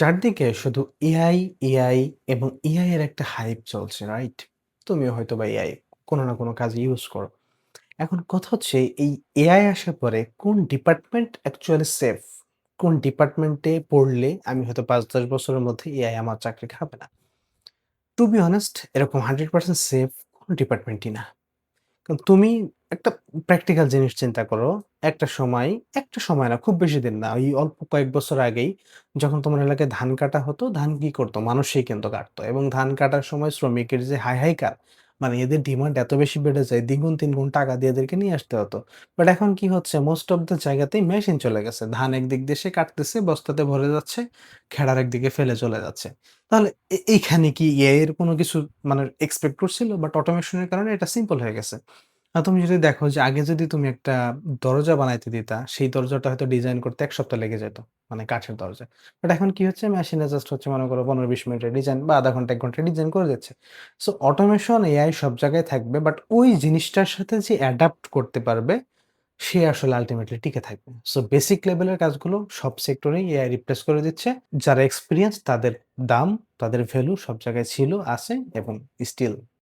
চারদিকে শুধু AI, AI এবং এআই এর একটা হাইপ চলছে, রাইট? তুমিও হয়তোবা এআই কোনো না কোনো কাজে ইউজ করো। এখন কথা হচ্ছে এই এআই আসার পরে কোন ডিপার্টমেন্ট অ্যাকচুয়ালি সেফ? কোন ডিপার্টমেন্টে পড়লে আমি হয়তো ৫-১০ বছরের মধ্যে এআই আমার চাকরি খাবে না। টু বি অনেস্ট এরকম 100% সেফ কোন ডিপার্টমেন্টই না। কারণ তুমি একটা প্র্যাকটিক্যাল জিনিস চিন্তা করো। একটা সময় না খুব বেশি দিন না। ওই অল্প কয়েক বছর আগেই যখন তোমার এলাকায় ধান কাটা হতো, ধান কি করতো? মানুষই কিন্তু কাটতো এবং ধান কাটার সময় শ্রমিকের যে হাই-হাই মানে এদের ডিমান্ড এত বেশি বেড়ে যায়, দ্বিগুণ ৩ গুণ টাকা দিয়ে এদেরকে নিয়ে আসতে হতো। বাট এখন কি হচ্ছে? মোস্ট অফ দ্যা জায়গাতেই মেশিন চলে গেছে। ধান একদিক দিয়ে সে কাটতেছে, বস্তাতে ভরে যাচ্ছে, খেড়ার একদিকে ফেলে চলে যাচ্ছে। তাহলে এইখানে কি এআই এর কোনো কিছু মানে এক্সপেক্ট করছিল? বাট অটোমেশন এর কারণে এটা সিম্পল হয়ে গেছে। তুমি যদি দেখো যে আগে যদি তুমি একটা দরজা বানাইতে দিতা, সেই দরজাটা হয়তো ডিজাইন করতে ১ সপ্তাহ লেগে যেত। মানে কাঠের দরজা। বাট এখন কি হচ্ছে মেশিনে জাস্ট হচ্ছে মনে করো ১৫-২০ মিনিটের ডিজাইন বা ০.৫ ঘন্টা ১ ঘন্টায় ডিজাইন করে দিচ্ছে। সো অটোমেশন এআই সব জায়গায় থাকবে বাট ওই জিনিসটার সাথে যে অ্যাডাপ্ট করতে পারবে সে আসলে আল্টিমেটলি টিকে থাকবে। সো বেসিক লেভেলের কাজগুলো সব সেক্টরেই এআই রিপ্লেস করে দিচ্ছে। যারা এক্সপেরিয়েন্স তাদের দাম, তাদের ভ্যালু সব জায়গায় ছিল, আছে এবং স্টিল